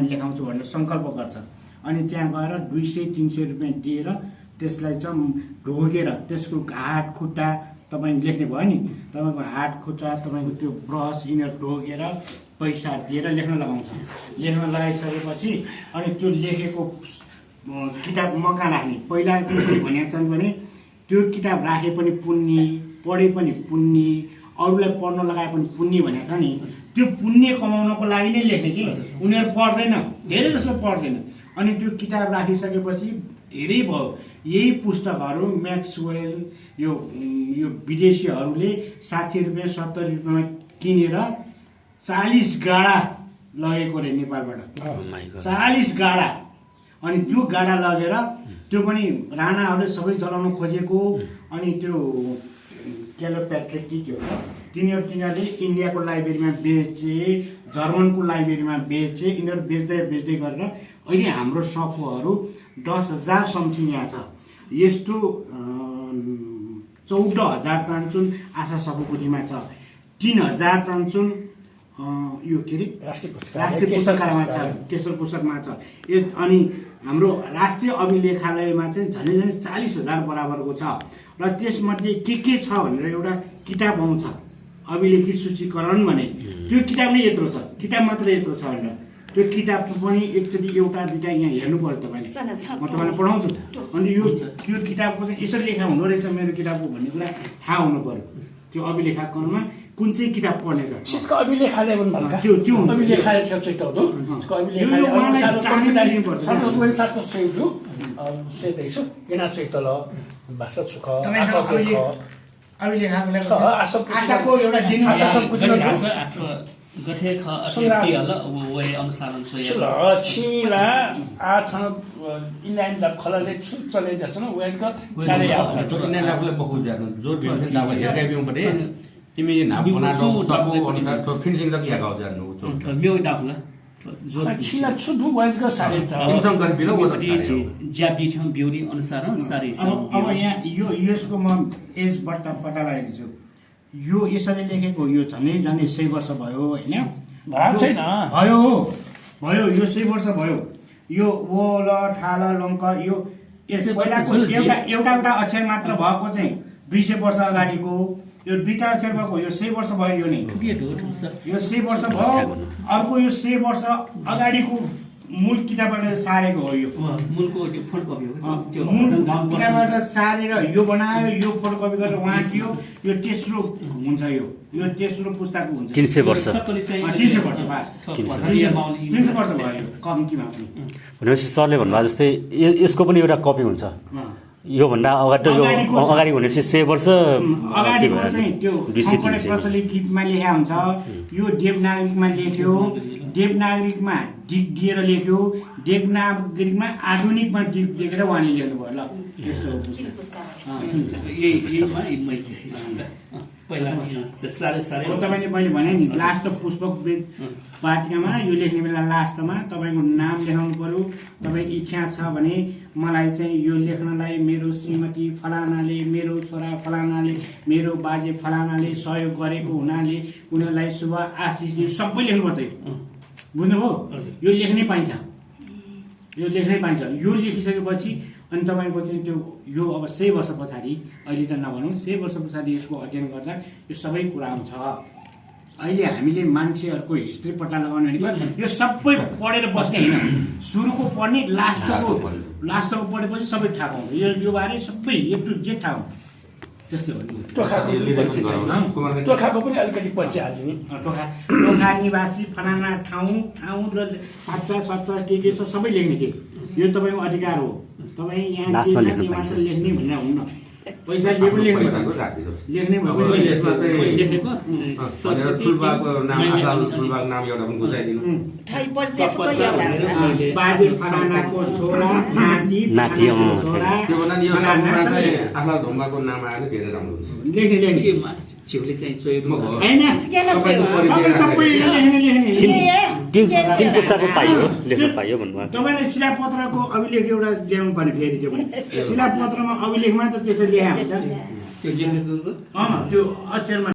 रामायण लेखाउँछु भनेर सङ्कल्प गर्छ। अनि त्यहाँ गएर 200-300 रुपियाँ दिएर त्यसलाई चाहिँ ढोगेर त्यसको हात खुट्टा तपाईँ लेख्ने भयो नि, तपाईँको हात खुट्टा तपाईँको त्यो ब्रस यिनीहरू ढोगेर पैसा दिएर लेख्न लगाउँछ। लेख्न लगाइसकेपछि अनि त्यो लेखेको किताब मका राख्ने। पहिला चाहिँ के भनेको छन् भने त्यो किताब राखे पनि पुण्य, पढे पनि पुण्य, अरूलाई पढ्न लगाए पनि पुण्य भनेको छ नि। त्यो पुण्य कमाउनको लागि नै लेख्ने कि उनीहरू पढ्दैन, धेरै जसो पढ्दैन। अनि त्यो किताब राखिसकेपछि धेरै भयो। यही पुस्तकहरू म्याक्सवेल यो विदेशीहरूले 60 रुपियाँ 70 रुपियाँमा किनेर 40 गाडा लगेको रे नेपालबाट। 40 गाडा। अनि त्यो गाडा लगेर त्यो पनि राणाहरूले सबै जलाउन खोजेको। अनि त्यो क्यालोप्याट्रिक के हो तिनीहरूले इन्डियाको लाइब्रेरीमा बेचे, जर्मनको लाइब्रेरीमा बेचे। यिनीहरू बेच्दै गरेर अहिले हाम्रो सफुहरू 10,000 समथिङ यहाँ छ। यस्तो 14,000 चाहन्छन् आशा सफुकुटीमा छ, 3,000 चाहन्छन् यो के अरे राष्ट्रिय पुस्तकालयमा छ, तेस्रो पुस्तकमा छ। अनि हाम्रो राष्ट्रिय अभिलेखालयमा चाहिँ झन्डै 40,000 बराबरको छ। र त्यसमध्ये के छ भनेर एउटा किताब आउँछ, अभिलेखित सूचीकरण भने। त्यो किताब नै यत्रो छ, किताब मात्र यत्रो छ भनेर। त्यो किताब पनि एकचोटि एउटा दुईटा यहाँ हेर्नु पर्यो तपाईँले, म तपाईँलाई पढाउँछु। अनि यो किताबको चाहिँ यसरी लेखा हुँदो रहेछ मेरो किताबको भन्ने कुरा थाहा हुनु पर्यो। त्यो अभिलेखाकरणमा कुन चाहिँ किताब पढ्ने त त्यसको अभिलेखालय भन्नु भएको त्यो हुन्छ। अभिलेखालय थियो चाहिँ त हो त्यसको अभिलेखालय अनुसारको सही थियो सही देख्छु एना चाहिँ तल भाषा सुख अभिलेखालय आशाको एउटा गठे ख अति हल वे अनुसार ल छिला आथन इन्लाइन द खलले चले जाछ न वेजको सारे आप जो इन्लाइन द बहुत ज्यादा जो भिन्ने दावा हेर्दै बिउ पनि तिमी नाम बनाएको सबको अनुसार तो फिनिशिङ त किया गाउ जानु जो म्यो डाफला जो छिला छुदु वेजको सारे त इन्सम गरे बिलो वो त ज्यापी थियो ब्युटी अनुसार सारे अब यहाँ यसको म एज पत्ता लागेको छु। यो यसरी लेखेको यो झनै 100 वर्ष भयो हैन? भएको छैन भयो यो 100 वर्ष भयो। यो ओ ल ठाल लङ्क यो पहिलाको एउटा अक्षर मात्र भएको चाहिँ 200 वर्ष अगाडिको, यो दुईटा अक्षर भएको यो 100 वर्ष भयो। यो नै यो 100 वर्ष भयो। अर्को यो 100 वर्ष अगाडिको मूल किताबबाट सारेको हो। यो मूलको त्यो फोटोकपी हो त्यो किताबबाट सारेर यो बनायो, यो फोटोकपी गरेर वहाँ थियो। यो तेस्रो हुन्छ, यो तेस्रो पुस्ताको हुन्छ। 300 वर्ष 300 वर्ष पास 300 वर्ष भयो कम्तीमा पनि। भनेपछि सरले भन्नुभयो जस्तै यसको पनि एउटा कपी हुन्छ। यो भन्दा अगाडि भनेपछि 100 वर्ष अगाडिको चाहिँ त्यो प्रचलित लिपिमा लेखा हुन्छ। यो देवनागरिकमा लेख्यो, देवनागरिकमा दिग दिएर लेख्यो, देवनागरिकमा आधुनिकमा दिग लेखेर उहाँले लेख्नुभयो। ल यस्तो तपाईँले मैले भने नि लास्ट पुष्पक वाटिकामा यो लेख्ने बेला लास्टमा तपाईँको नाम लेखाउनु पर्यो। तपाईँ इच्छा छ भने मलाई चाहिँ यो लेख्नलाई मेरो श्रीमती फलानाले, मेरो छोरा फलानाले, मेरो बाजे फलानाले सहयोग गरेको हुनाले उनीहरूलाई शुभ आशिष सबै लेख्नुपर्छ। बुझ्नुभयो? यो लेख्नै पाइन्छ, यो लेखिसकेपछि अनि तपाईँको चाहिँ त्यो यो अब 100 वर्ष पछाडि, अहिले त नभनौँ 100 वर्ष पछाडि यसको अध्ययन गर्दा यो सबै कुरा आउँछ। अहिले हामीले मान्छेहरूको हिस्ट्री पत्ता लगाउनु भने यो सबै पढेर बस्ने होइन, सुरुको पढ्ने लास्टको पढेपछि सबै थाहा पाउँछ। यो बारे सबै A to Z थाहा हुन्छ। त्यस्तै हो। टोखाको पनि अलिकति पछि हाल्दिने। टोखा निवासी फलाना ठाउँ र सत्ता के छ सबै लेख्ने के यो तपाईँको अधिकार हो। तपाईँ यहाँ मात्र लेख्ने भनेर हुन्न, पैसा लेख्ने बाजे फलानाको छोरा नाति तपाईँले शिलापत्रको अभिलेख एउटा ल्याउनु पर्ने। फेरि त्यो शिलापत्रमा अभिलेखमा त त्यसरी लेखा हुन्छ त्यो अक्षरमा